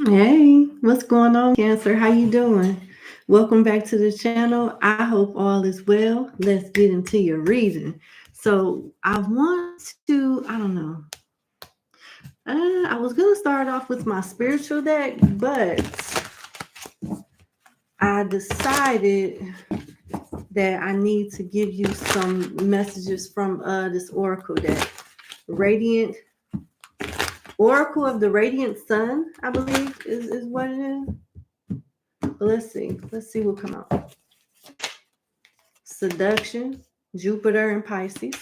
Hey, what's going on, Cancer? How you doing? Welcome back to the channel. I hope all is well. Let's get into your reading. So I want to, I don't know. I was gonna start off with my spiritual deck, but I decided that I need to give you some messages from this oracle deck. Radiant Oracle of the Radiant Sun, I believe is what it is. Let's see. Let's see what come out. Seduction, Jupiter and Pisces,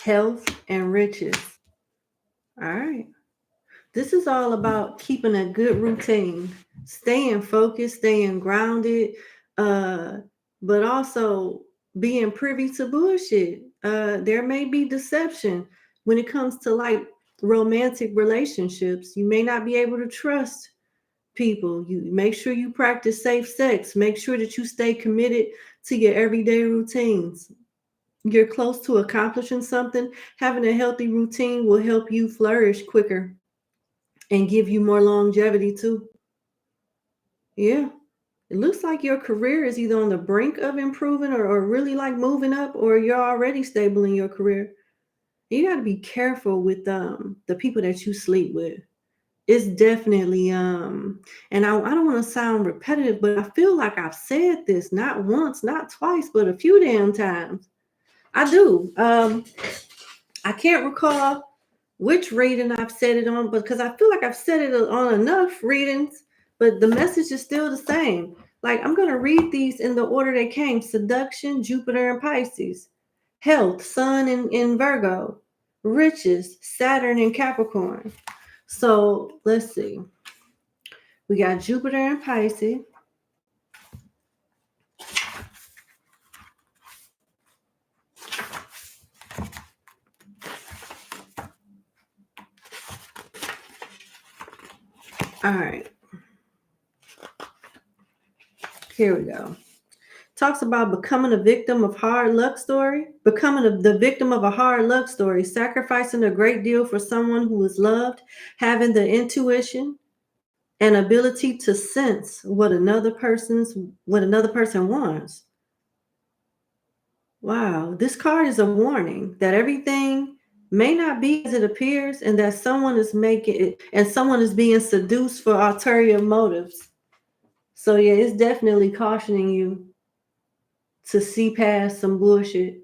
health and riches. All right. This is all about keeping a good routine, staying focused, staying grounded, uh, but also being privy to bullshit. There may be deception when it comes to like romantic relationships. You may not be able to trust people. You make sure you practice safe sex. Make sure that you stay committed to your everyday routines. You're close to accomplishing something. Having a healthy routine will help you flourish quicker and give you more longevity too. Yeah. It looks like your career is either on the brink of improving or really like moving up, or you're already stable in your career. You got to be careful with the people that you sleep with. It's definitely and I don't want to sound repetitive, but I feel like I've said this not once, not twice, but a few damn times. I do. I can't recall which reading I've said it on, because I feel like I've said it on enough readings, but the message is still the same. Like, I'm going to read these in the order they came: seduction, Jupiter and Pisces; health, Sun in Virgo; riches, Saturn in Capricorn. So let's see. We got Jupiter and Pisces. All right. Here we go. Talks about becoming a victim of hard luck story, the victim of a hard luck story, sacrificing a great deal for someone who is loved, having the intuition and ability to sense what another person wants. Wow, this card is a warning that everything may not be as it appears, and that someone is making it, and someone is being seduced for ulterior motives. So yeah, it's definitely cautioning you to see past some bullshit,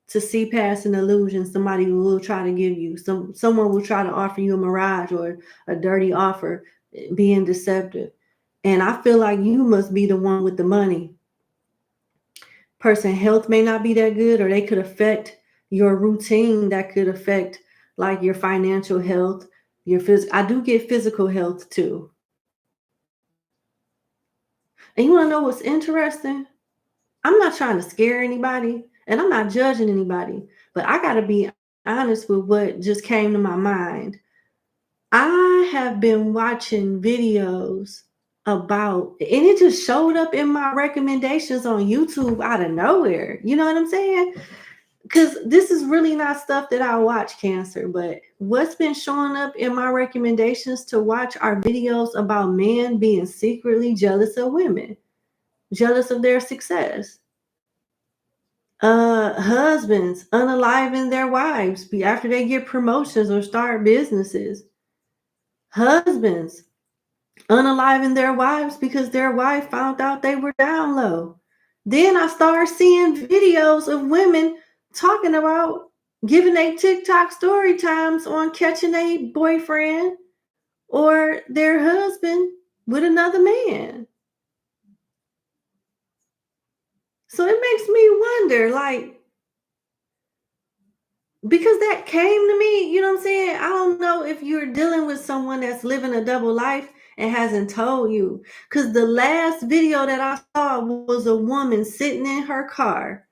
to see past an illusion somebody will try to give you. Someone will try to offer you a mirage or a dirty offer, being deceptive. And I feel like you must be the one with the money. Person health may not be that good, or they could affect your routine. That could affect like your financial health, your I do get physical health too. And you want to know what's interesting? I'm not trying to scare anybody, and I'm not judging anybody, but I got to be honest with what just came to my mind. I have been watching videos about, and it just showed up in my recommendations on YouTube out of nowhere. You know what I'm saying? Because this is really not stuff that I watch, Cancer, but what's been showing up in my recommendations to watch are videos about men being secretly jealous of women, jealous of their success. Husbands unaliving their wives after they get promotions or start businesses. Husbands unaliving their wives because their wife found out they were down low. Then I started seeing videos of women talking about giving a TikTok story times on catching a boyfriend or their husband with another man. So it makes me wonder, like, because that came to me, you know what I'm saying? I don't know if you're dealing with someone that's living a double life and hasn't told you. Because the last video that I saw was a woman sitting in her car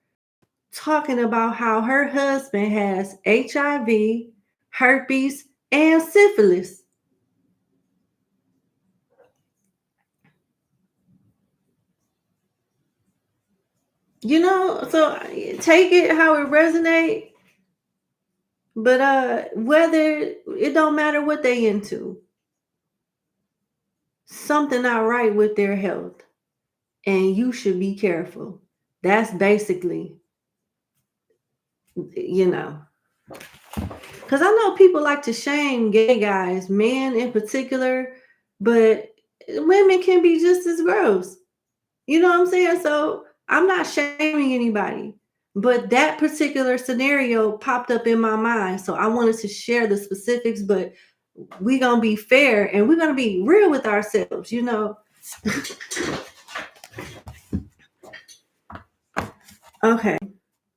talking about how her husband has HIV, herpes, and syphilis. You know, so take it how it resonates. But whether it don't matter what they into, something not right with their health, and you should be careful. That's basically, you know, because I know people like to shame gay guys, men in particular, but women can be just as gross. You know what I'm saying? So I'm not shaming anybody, but that particular scenario popped up in my mind. So I wanted to share the specifics, but we're going to be fair and we're going to be real with ourselves, you know? Okay.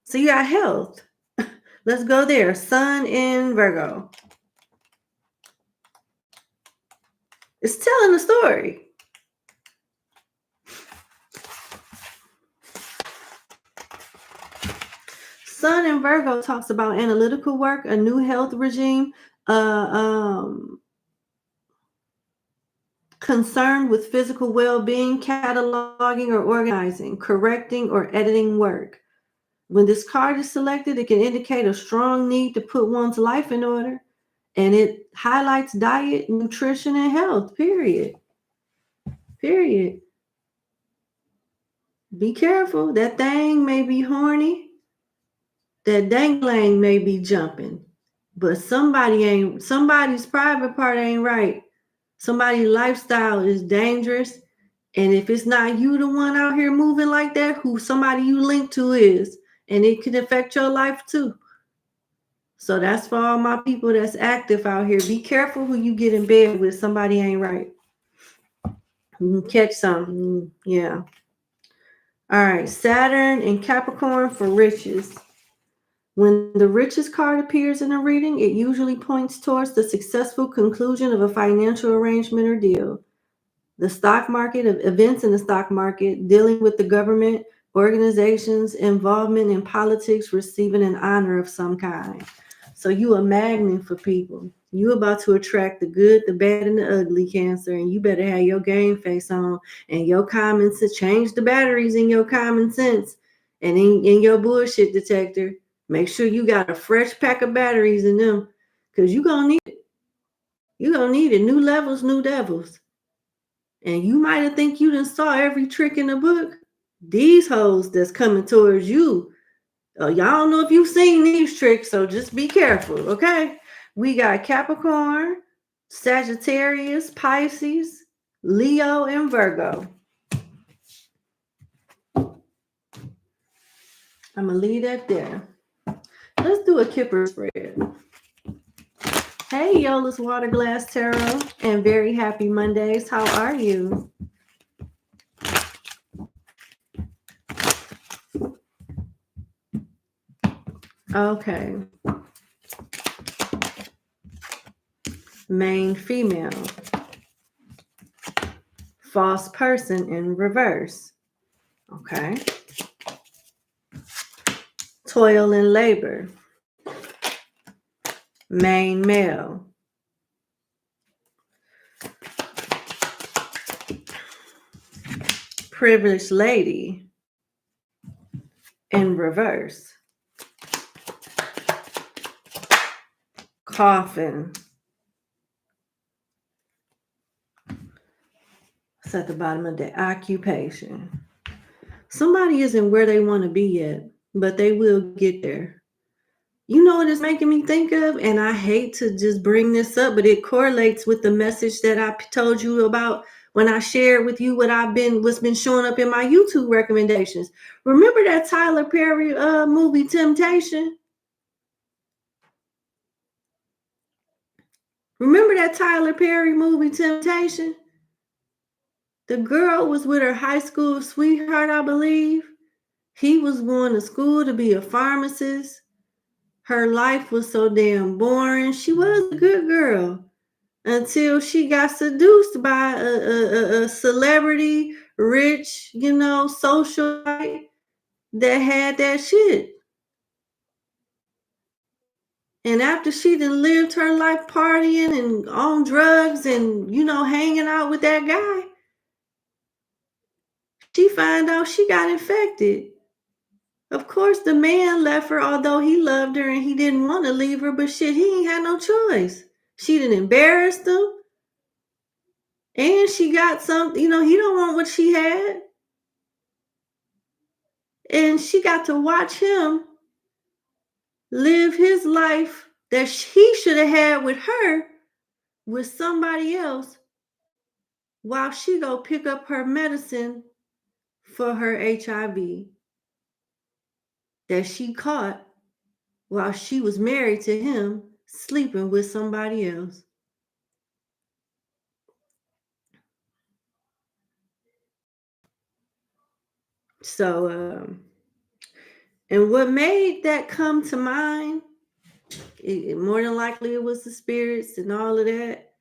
So you got health. Let's go there. Sun in Virgo. It's telling a story. Sun in Virgo talks about analytical work, a new health regime, concerned with physical well-being, cataloging or organizing, correcting or editing work. When this card is selected, it can indicate a strong need to put one's life in order, and it highlights diet, nutrition, and health, period. Period. Be careful. That thing may be horny. That dangling may be jumping. But somebody's private part ain't right. Somebody's lifestyle is dangerous. And if it's not you the one out here moving like that, who somebody you link to is, and it can affect your life too. So that's for all my people that's active out here. Be careful who you get in bed with. Somebody ain't right. You can catch something. Yeah. All right. Saturn and Capricorn for riches. When the riches card appears in a reading, it usually points towards the successful conclusion of a financial arrangement or deal. The stock market, of events in the stock market, dealing with the government, organizations, involvement in politics, receiving an honor of some kind. So you a magnet for people. You about to attract the good, the bad, and the ugly, Cancer, and you better have your game face on and your common sense. Change the batteries in your common sense and in your bullshit detector. Make sure you got a fresh pack of batteries in them, because you're going to need it. You're going to need it. New levels, new devils. And you might have think you done saw every trick in the book. These hoes that's coming towards you, y'all don't know if you've seen these tricks, so just be careful, okay? We got Capricorn, Sagittarius, Pisces, Leo, and Virgo. I'm going to leave that there. Let's do a Kipper spread. Hey, Yola's Water Glass Tarot, and very happy Mondays. How are you? Okay. Main female. False person in reverse. Okay. Toil and labor. Main male. Privileged lady in reverse. Coffin. It's at the bottom of the occupation. Somebody isn't where they want to be yet, but they will get there. You know what it's making me think of? And I hate to just bring this up, but it correlates with the message that I told you about when I shared with you what's been showing up in my YouTube recommendations. Remember that Tyler Perry movie, Temptation? Remember that Tyler Perry movie, Temptation? The girl was with her high school sweetheart, I believe. He was going to school to be a pharmacist. Her life was so damn boring. She was a good girl until she got seduced by a celebrity, rich, socialite that had that shit. And after she done lived her life partying and on drugs and, hanging out with that guy, she found out she got infected. Of course, the man left her, although he loved her and he didn't want to leave her, but shit, he ain't had no choice. She done embarrassed him. And she got something, he don't want what she had. And she got to watch him live his life that he should have had with her, with somebody else, while she go pick up her medicine for her HIV that she caught while she was married to him, sleeping with somebody else. So, and what made that come to mind, more than likely it was the spirits and all of that.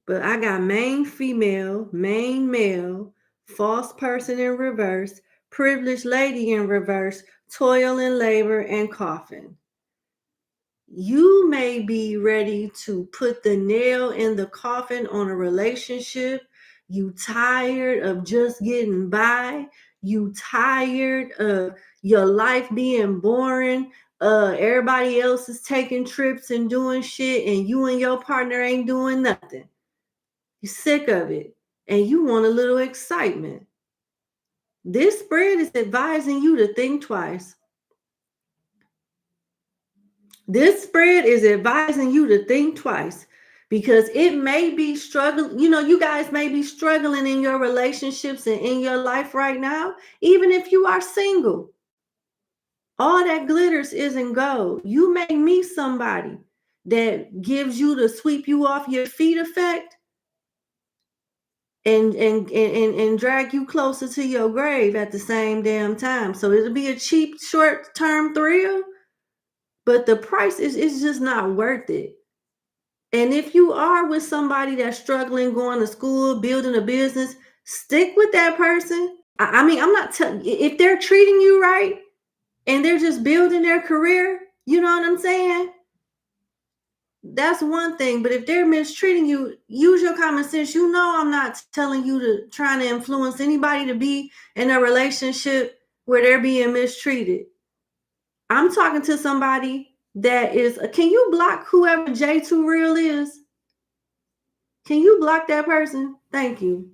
But I got main female, main male, false person in reverse, privileged lady in reverse, toil and labor, and coffin. You may be ready to put the nail in the coffin on a relationship. You tired of just getting by. You tired of your life being boring. Everybody else is taking trips and doing shit, and you and your partner ain't doing nothing. You're sick of it, and you want a little excitement. This spread is advising you to think twice. This spread is advising you to think twice, because it may be struggling. You guys may be struggling in your relationships and in your life right now, even if you are single. All that glitters isn't gold. You may meet somebody that gives you the sweep you off your feet effect and drag you closer to your grave at the same damn time. So it'll be a cheap short-term thrill, but the price is just not worth it. And if you are with somebody that's struggling, going to school, building a business, stick with that person. I mean, I'm not telling, if they're treating you right and they're just building their career, you know what I'm saying? That's one thing. But if they're mistreating you, use your common sense. I'm not telling you to try to influence anybody to be in a relationship where they're being mistreated. I'm talking to somebody that is, can you block whoever J2 Real is? Can you block that person? Thank you.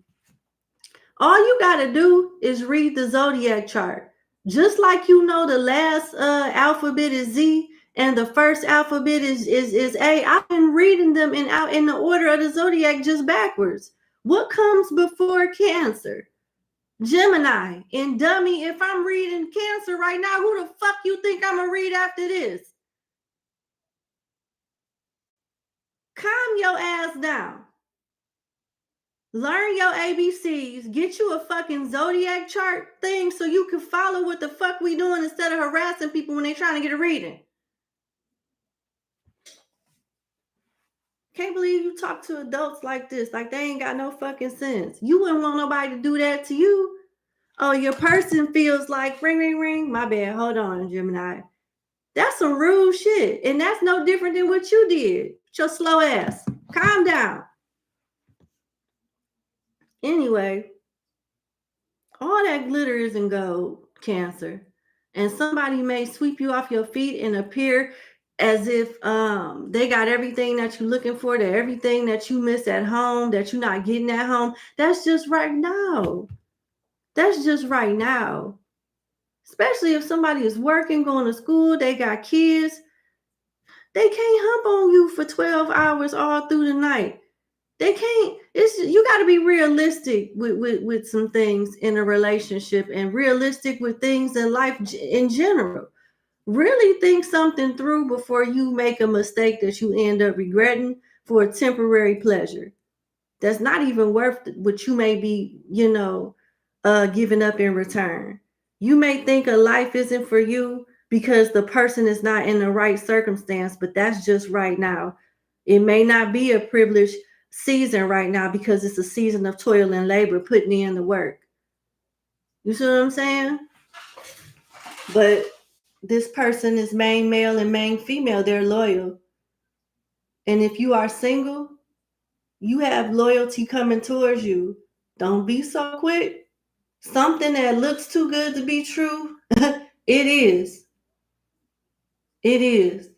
All you got to do is read the zodiac chart. Just like the last alphabet is Z and the first alphabet is A. I've been reading them in the order of the zodiac, just backwards. What comes before Cancer? Gemini. And dummy, if I'm reading Cancer right now, who the fuck you think I'm going to read after this? Calm your ass down. Learn your ABCs. Get you a fucking zodiac chart thing so you can follow what the fuck we doing instead of harassing people when they're trying to get a reading. Can't believe you talk to adults like this, like they ain't got no fucking sense. You wouldn't want nobody to do that to you. Oh, your person feels like ring, ring, ring. My bad. Hold on, Gemini. That's some rude shit. And that's no different than what you did. Your slow ass. Calm down. Anyway, all that glitter isn't gold, Cancer. And somebody may sweep you off your feet and appear as if they got everything that you're looking for, that everything that you miss at home, that you're not getting at home. That's just right now. That's just right now. Especially if somebody is working, going to school, they got kids. They can't hump on you for 12 hours all through the night. They can't. You got to be realistic with some things in a relationship, and realistic with things in life in general. Really think something through before you make a mistake that you end up regretting for a temporary pleasure. That's not even worth what you may be, giving up in return. You may think a life isn't for you because the person is not in the right circumstance, but that's just right now. It may not be a privileged season right now because it's a season of toil and labor, putting in the work. You see what I'm saying? But this person is main male and main female. They're loyal. And if you are single, you have loyalty coming towards you. Don't be so quick. Something that looks too good to be true It is. It is.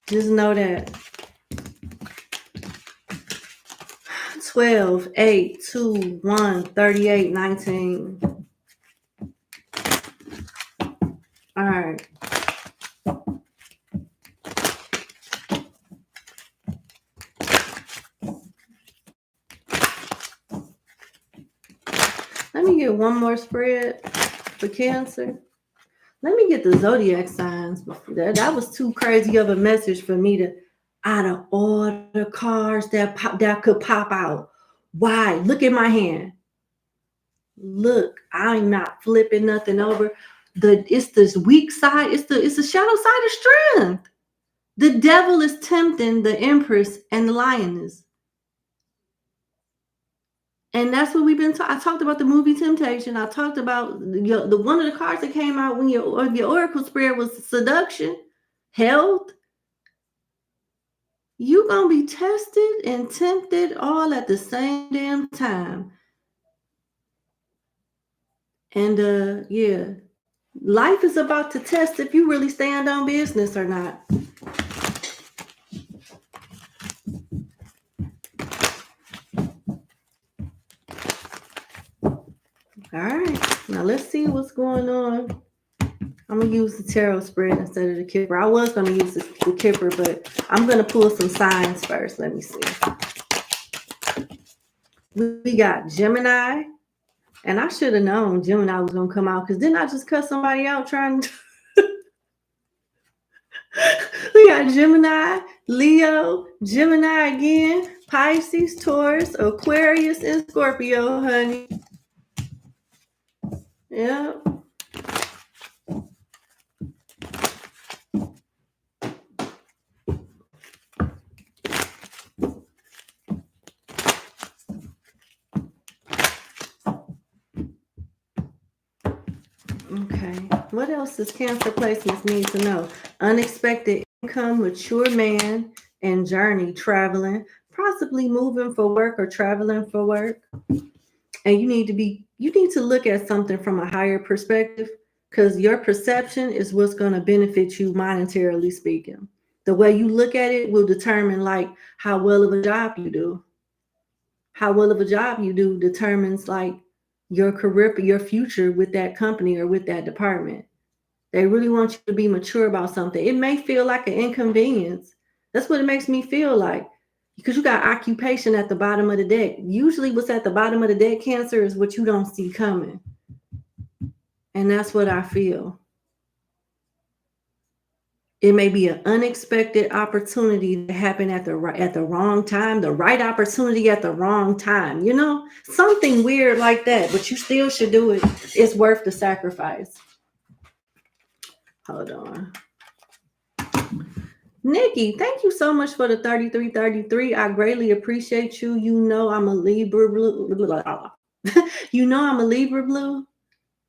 Just know that. 12, 8, 2, 1, 38, 19. All right. Let me get one more spread for Cancer. Let me get the zodiac signs. That was too crazy of a message for me to out of all the cards that could pop out. Why? Look at my hand. Look, I'm not flipping nothing over. It's this weak side. It's the shadow side of strength. The devil is tempting the Empress and the Lioness. And that's what we've been I talked about the movie Temptation. I talked about the one of the cards that came out when your oracle spread was seduction, health. You're going to be tested and tempted all at the same damn time. And yeah, life is about to test if you really stand on business or not. All right, now let's see what's going on. I'm going to use the tarot spread instead of the Kipper. I was going to use the Kipper, but I'm going to pull some signs first. Let me see. We got Gemini, and I should have known Gemini was going to come out because didn't I just cut somebody out trying to... We got Gemini, Leo, Gemini again, Pisces, Taurus, Aquarius, and Scorpio, honey. Yeah. Okay. What else does Cancer placements need to know? Unexpected income, mature man, and journey, traveling, possibly moving for work or traveling for work. And you need to look at something from a higher perspective because your perception is what's going to benefit you monetarily speaking. The way you look at it will determine like how well of a job you do. How well of a job you do determines like your career, your future with that company or with that department. They really want you to be mature about something. It may feel like an inconvenience. That's what it makes me feel like. Because you got occupation at the bottom of the deck. Usually what's at the bottom of the deck, Cancer, is what you don't see coming. And that's what I feel. It may be an unexpected opportunity to happen at the wrong time, the right opportunity at the wrong time, you know, something weird like that, but you still should do it. It's worth the sacrifice. Hold on. Nikki, thank you so much for the 3333. I greatly appreciate you. You know I'm a Libra blue. You know I'm a Libra blue.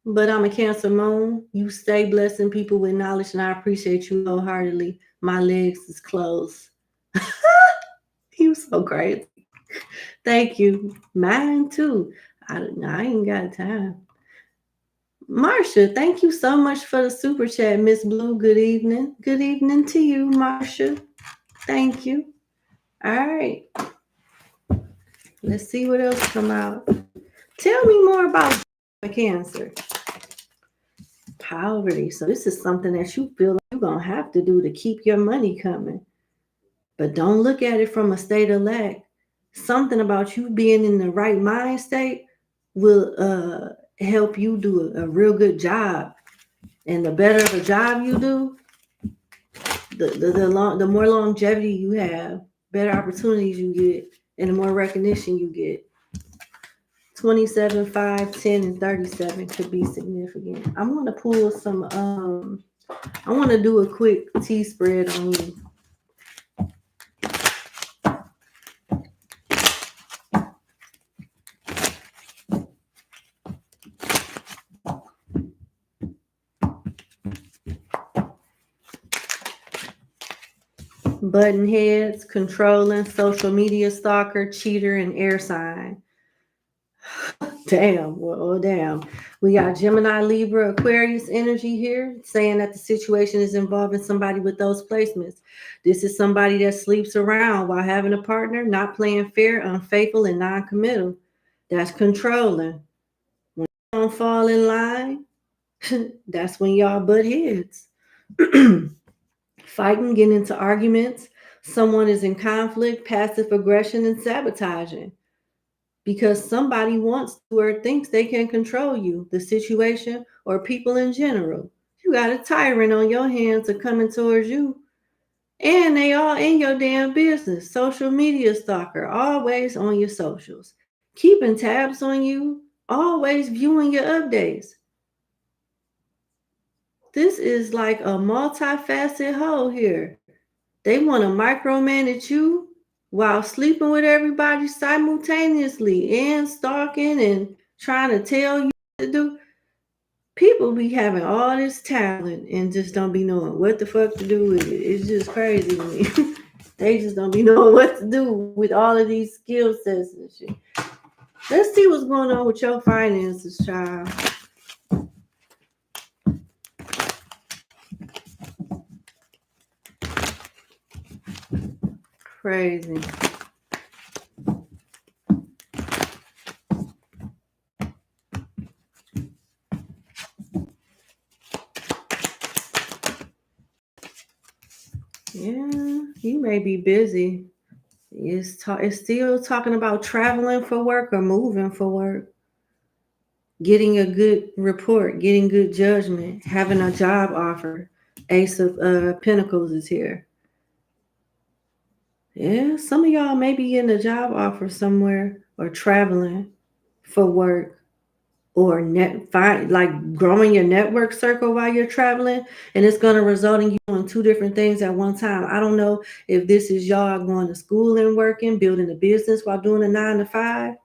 But I'm a Cancer moon. You stay blessing people with knowledge, and I appreciate you wholeheartedly. My legs is closed. You so crazy. Thank you. Mine too. I ain't got time. Marsha, thank you so much for the super chat, Miss Blue. Good evening. Good evening to you, Marsha. Thank you. All right. Let's see what else come out. Tell me more about Cancer. Poverty. So this is something that you feel like you're going to have to do to keep your money coming. But don't look at it from a state of lack. Something about you being in the right mind state will help you do a real good job. And the better of a job you do, the more longevity you have, better opportunities you get, and the more recognition you get. 27, 5, 10, and 37 could be significant. I'm going to pull some, I want to do a quick T spread on you. Button heads, controlling, social media stalker, cheater, and air sign. Damn. Well, damn. We got Gemini, Libra, Aquarius energy here, saying that the situation is involving somebody with those placements. This is somebody that sleeps around while having a partner, not playing fair, unfaithful, and non-committal. That's controlling. When you don't fall in line, that's when y'all butt heads. Fighting, getting into arguments. Someone is in conflict, passive aggression, and sabotaging because somebody wants to or thinks they can control you, the situation, or people in general. You got a tyrant on your hands are coming towards you, and they all in your damn business. Social media stalker, always on your socials, keeping tabs on you, always viewing your updates. This is like a multifaceted hole here. They want to micromanage you while sleeping with everybody simultaneously and stalking and trying to tell you what to do. People be having all this talent and just don't be knowing what the fuck to do with it. It's just crazy to me. They just don't be knowing what to do with all of these skill sets and shit. Let's see what's going on with your finances, child. Crazy. Yeah, you may be busy. It's still talking about traveling for work or moving for work, getting a good report, getting good judgment, having a job offer. Ace of Pentacles is here. Yeah, some of y'all may be getting a job offer somewhere or traveling for work or like growing your network circle while you're traveling, and it's going to result in you doing two different things at one time. I don't know if this is y'all going to school and working, building a business while doing a 9 to 5,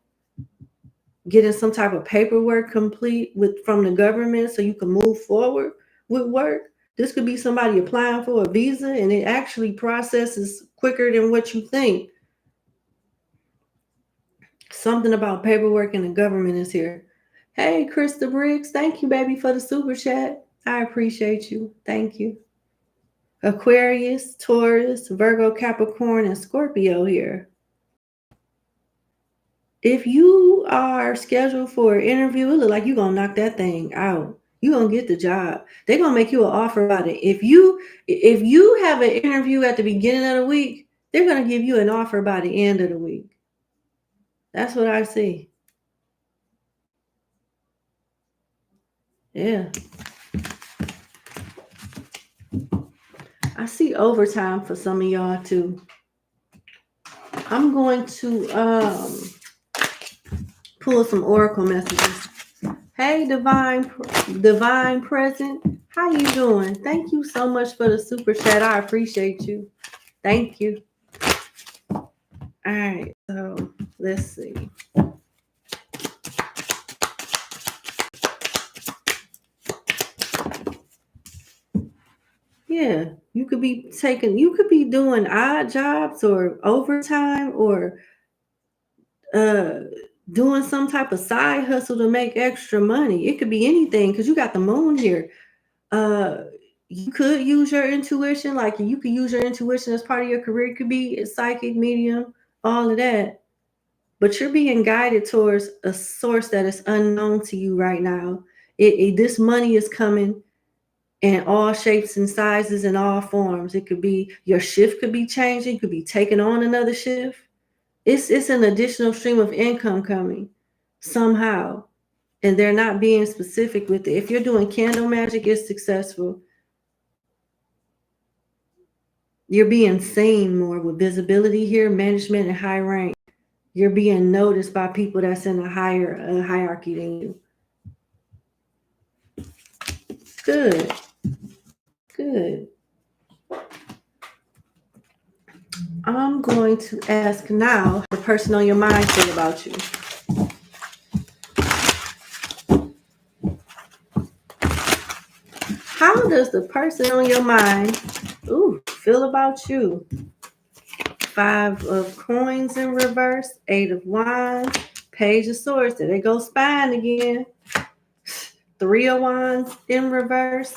getting some type of paperwork complete from the government so you can move forward with work. This could be somebody applying for a visa and it actually processes quicker than what you think. Something about paperwork and the government is here. Hey, Krista Briggs, thank you, baby, for the super chat. I appreciate you. Thank you. Aquarius, Taurus, Virgo, Capricorn, and Scorpio here. If you are scheduled for an interview, it look like you're going to knock that thing out. You're going to get the job. They're going to make you an offer about it. If you have an interview at the beginning of the week, they're going to give you an offer by the end of the week. That's what I see. Yeah. I see overtime for some of y'all too. I'm going to pull some oracle messages. Hey, divine present, how you doing? Thank you so much for the super chat. I appreciate you. Thank you. All right, so let's see. Yeah, you could be doing odd jobs or overtime or doing some type of side hustle to make extra money. It could be anything because you got the moon here. You could use your intuition, like you could use your intuition as part of your career. It could be a psychic, medium, all of that. But you're being guided towards a source that is unknown to you right now. This money is coming in all shapes and sizes and all forms. It could be your shift could be changing, could be taking on another shift. It's an additional stream of income coming somehow. And they're not being specific with it. If you're doing candle magic, it's successful. You're being seen more with visibility here, management and high rank. You're being noticed by people that's in a higher hierarchy than you. Good. Good. I'm going to ask now the person on your mind feel about you. How does the person on your mind feel about you? 5 of coins in reverse, 8 of wands, Page of Swords. There they go spine again. 3 of Wands in reverse.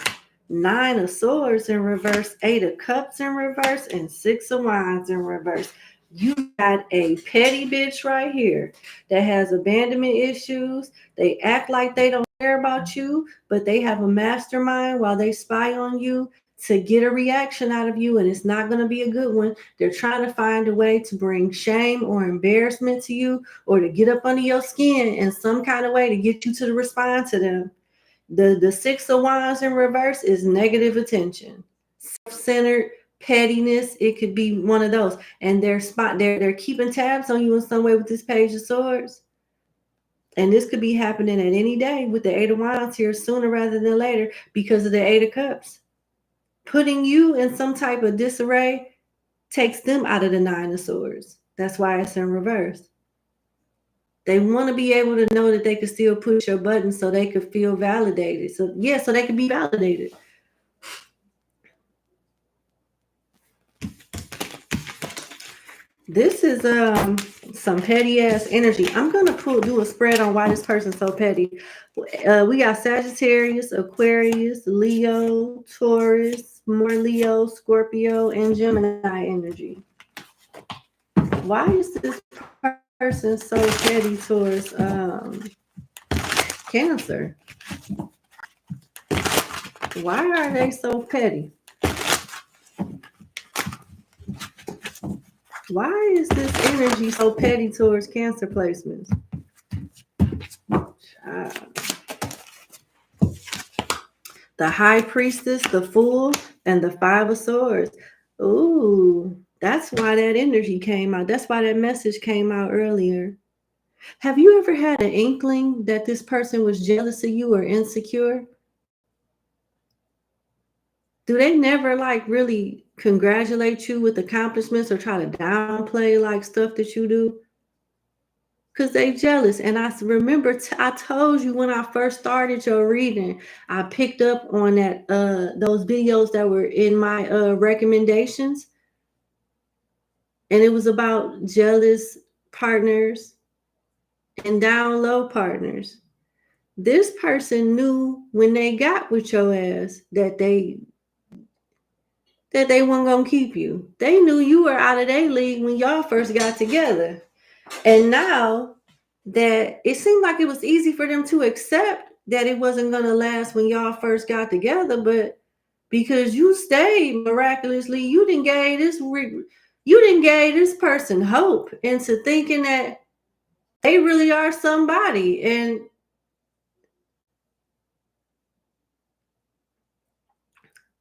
9 of Swords in reverse. 8 of Cups in reverse. And 6 of Wands in reverse. You got a petty bitch right here that has abandonment issues. They act like they don't care about you, but they have a mastermind while they spy on you to get a reaction out of you, and it's not going to be a good one. They're trying to find a way to bring shame or embarrassment to you, or to get up under your skin in some kind of way to get you to respond to them. The 6 of Wands in reverse is negative attention, self-centered, pettiness. It could be one of those, and they're keeping tabs on you in some way with this Page of Swords. And this could be happening at any day with the 8 of Wands here, sooner rather than later, because of the 8 of Cups. Putting you in some type of disarray takes them out of the 9 of Swords. That's why it's in reverse. They want to be able to know that they can still push your button so they could feel validated. So they can be validated. This is some petty ass energy. I'm gonna do a spread on why this person's so petty. We got Sagittarius, Aquarius, Leo, Taurus, more Leo, Scorpio, and Gemini energy. Why is this person so petty towards Cancer? Why are they so petty? Why is this energy so petty towards Cancer placements? The High Priestess, the Fool, and the 5 of Swords. Ooh, that's why that energy came out. That's why that message came out earlier. Have you ever had an inkling that this person was jealous of you or insecure? Do they never like really congratulate you with accomplishments or try to downplay like stuff that you do? Because they jealous. And I remember I told you when I first started your reading, I picked up on that those videos that were in my recommendations. And it was about jealous partners and down low partners. This person knew when they got with your ass that they weren't gonna keep you. They knew you were out of their league when y'all first got together. And now that it seemed like it was easy for them to accept that it wasn't gonna last when y'all first got together, but because you stayed miraculously, you didn't gave this person hope into thinking that they really are somebody.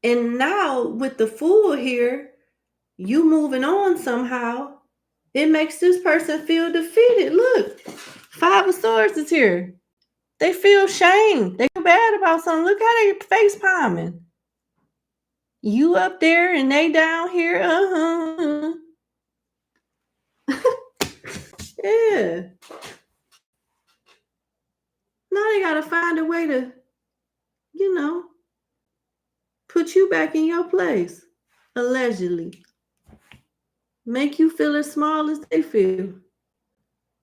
And now with the Fool here, you moving on somehow, it makes this person feel defeated. Look, 5 of Swords is here. They feel shame. They feel bad about something. Look how they face palming. You up there and they down here. Yeah. Now they got to find a way to, put you back in your place, allegedly. Make you feel as small as they feel.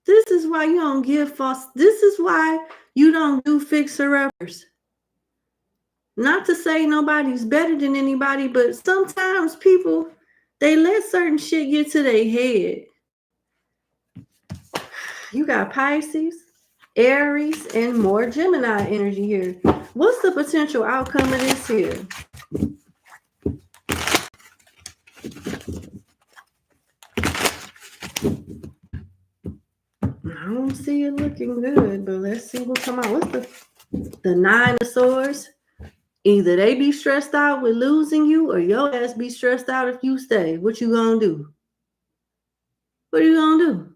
This is why you don't give false. This is why you don't do fixer-uppers. Not to say nobody's better than anybody, but sometimes people, they let certain shit get to their head. You got Pisces, Aries, and more Gemini energy here. What's the potential outcome of this here? I don't see it looking good, but let's see what come out. What's the 9 of Swords? Either they be stressed out with losing you, or your ass be stressed out if you stay. What you gonna do? What are you gonna do?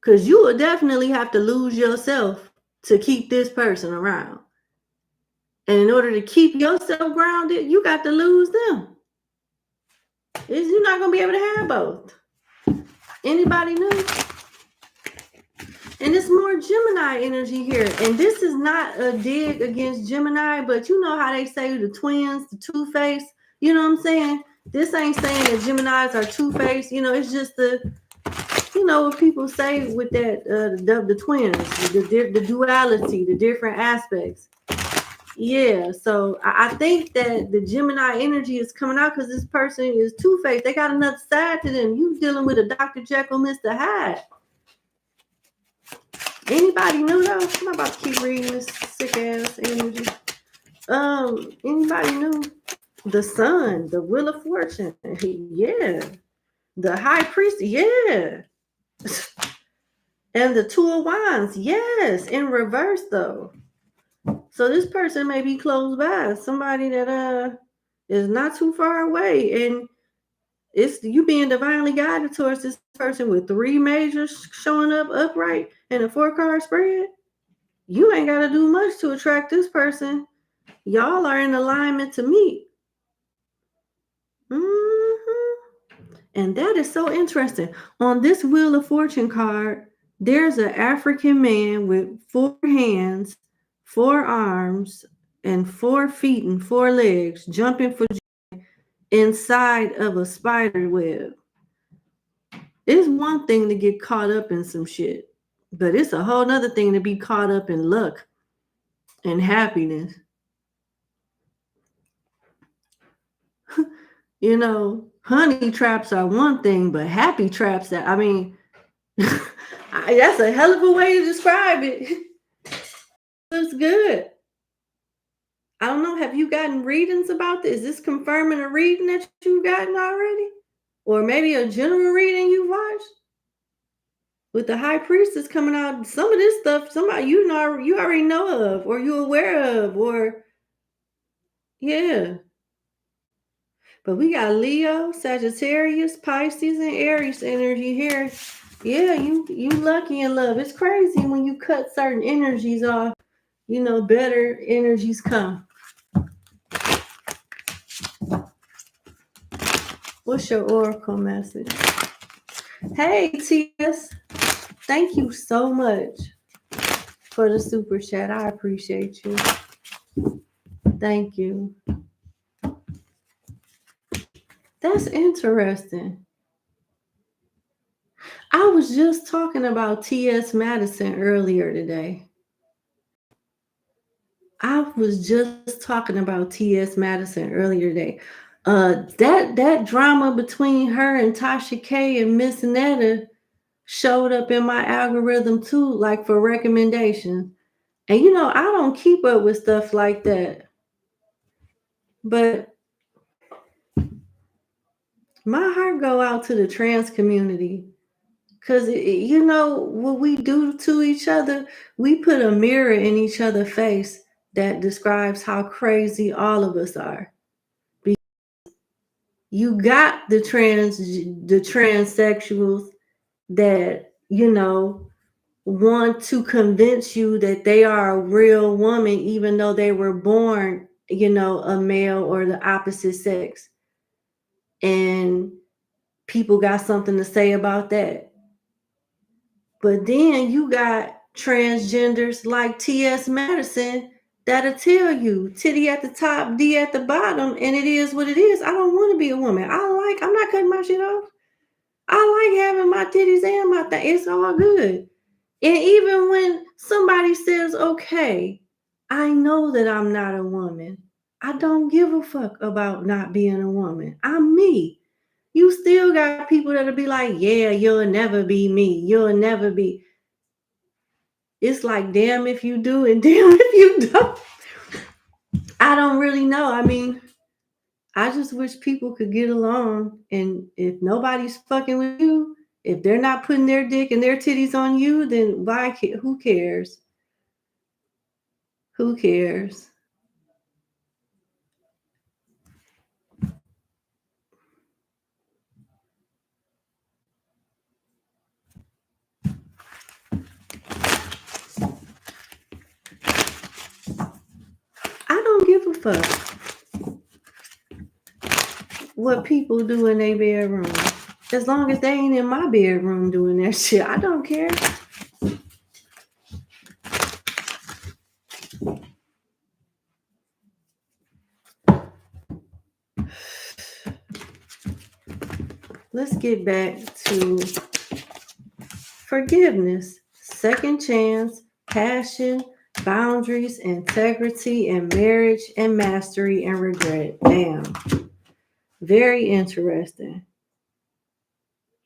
Because you will definitely have to lose yourself to keep this person around. And in order to keep yourself grounded, you got to lose them. You're not going to be able to have both. Anybody know? And it's more Gemini energy here. And this is not a dig against Gemini, but you know how they say the twins, the two-faced. You know what I'm saying? This ain't saying that Geminis are two-faced. It's just you know what people say with that the twins, the duality, the different aspects. Yeah, so I think that the Gemini energy is coming out because this person is two-faced. They got another side to them. You dealing with a Dr. Jekyll, Mr. Hyde. Anybody knew though? I'm not about to keep reading this sick ass energy. Anybody knew? The Sun, the Wheel of Fortune, yeah. The High Priest, yeah. And the Two of Wands, yes. In reverse though. So this person may be close by, somebody that is not too far away, and it's you being divinely guided towards this person with 3 majors showing up upright and a 4-card spread. You ain't got to do much to attract this person. Y'all are in alignment to meet. And that is so interesting. On this Wheel of Fortune card, there's an African man with 4 hands, 4 arms, and 4 feet and 4 legs jumping for joy inside of a spider web. It's one thing to get caught up in some shit, but it's a whole nother thing to be caught up in luck and happiness. You know, honey traps are one thing, but happy traps that, I mean, that's a hell of a way to describe it. Looks good. I don't know. Have you gotten readings about this? Is this confirming a reading that you've gotten already? Or maybe a general reading you watched? With the High Priestess coming out, some of this stuff, somebody you already know of, or you're aware of, or yeah. But we got Leo, Sagittarius, Pisces, and Aries energy here. Yeah, you lucky in love. It's crazy when you cut certain energies off, you know, better energies come. What's your oracle message? Hey, TS. Thank you so much for the super chat. I appreciate you. Thank you. That's interesting. I was just talking about T.S. Madison earlier today. That drama between her and Tasha K and Miss Netta showed up in my algorithm too, like for recommendations. And you know, I don't keep up with stuff like that. But my heart go out to the trans community. Because, you know, what we do to each other, we put a mirror in each other's face that describes how crazy all of us are. You got the transsexuals that, you know, want to convince you that they are a real woman, even though they were born, you know, a male or the opposite sex. And people got something to say about that. But then you got transgenders like T.S. Madison that'll tell you titty at the top, D at the bottom, and it is what it is. I don't want to be a woman. I'm not cutting my shit off. I like having my titties and my thing. It's all good. And even when somebody says, okay, I know that I'm not a woman. I don't give a fuck about not being a woman. I'm me. You still got people that'll be like, yeah, you'll never be me. You'll never be. It's like, damn if you do and damn if you don't. I don't really know. I mean, I just wish people could get along. And if nobody's fucking with you, if they're not putting their dick and their titties on you, then who cares? Who cares? I don't give a fuck what people do in their bedroom. As long as they ain't in my bedroom doing that shit, I don't care. Let's get back to forgiveness, second chance, passion, boundaries, integrity, and marriage, and mastery and regret. Damn. Very interesting.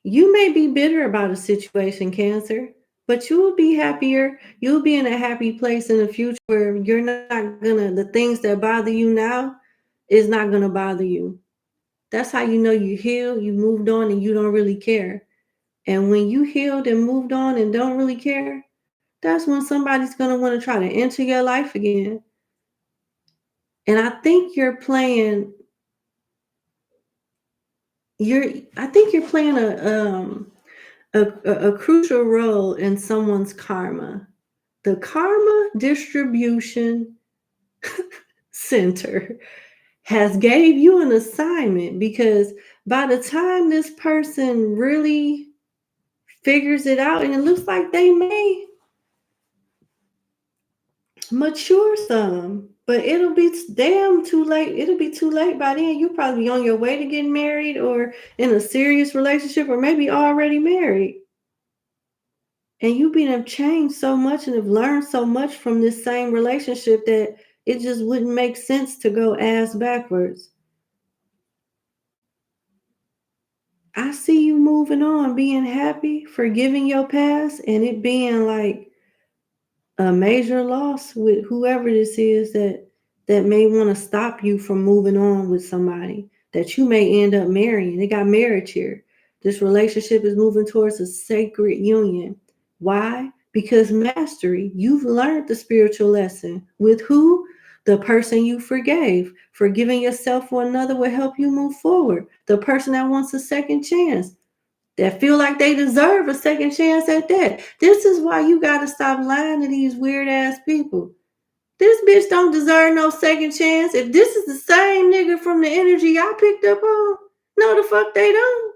You may be bitter about a situation, Cancer, but you will be happier. You'll be in a happy place in the future where you're not gonna, the things that bother you now is not gonna bother you. That's how you know you healed, you moved on, and you don't really care. And when you healed and moved on and don't really care, that's when somebody's gonna want to try to enter your life again. And I think you're playing. I think you're playing a crucial role in someone's karma. The karma distribution center has gave you an assignment, because by the time this person really figures it out, and it looks like they may mature some, but it'll be damn too late. It'll be too late by then. You'll probably be on your way to getting married or in a serious relationship, or maybe already married. And you have changed so much and have learned so much from this same relationship that it just wouldn't make sense to go ass backwards. I see you moving on, being happy, forgiving your past, and it being like a major loss with whoever this is that may want to stop you from moving on with somebody that you may end up marrying. They got marriage here. This relationship is moving towards a sacred union. Why? Because mastery. You've learned the spiritual lesson. With who? The person you forgave. Forgiving yourself for another will help you move forward. The person that wants a second chance, that feel like they deserve a second chance at that. This is why you got to stop lying to these weird ass people. This bitch don't deserve no second chance. If this is the same nigga from the energy I picked up on, no the fuck they don't.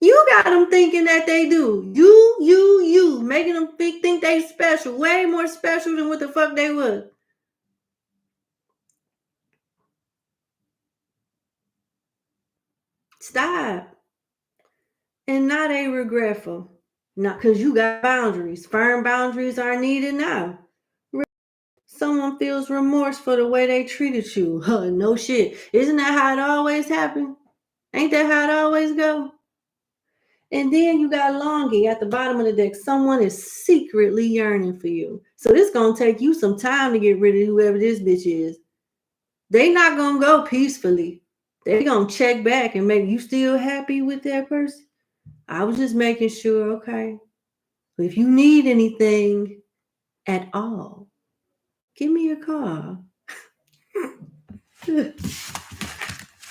You got them thinking that they do. You, making them think they special, way more special than what the fuck they was. Stop. And now they regretful. Not because you got boundaries. Firm boundaries are needed now. Someone feels remorse for the way they treated you. No shit. Isn't that how it always happened? Ain't that how it always go? And then you got longing at the bottom of the deck. Someone is secretly yearning for you. So this gonna take you some time to get rid of whoever this bitch is. They not gonna go peacefully. They gonna check back and make you still happy with that person. I was just making sure, okay. If you need anything at all, give me a call. You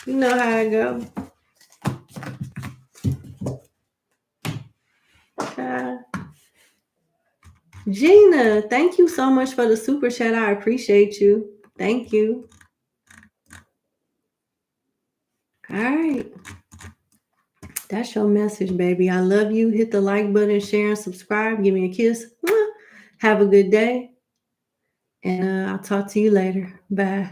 know how it go. Gina, thank you so much for the super chat. I appreciate you. Thank you. All right. That's your message, baby. I love you. Hit the like button, share, and subscribe. Give me a kiss. Have a good day. And I'll talk to you later. Bye.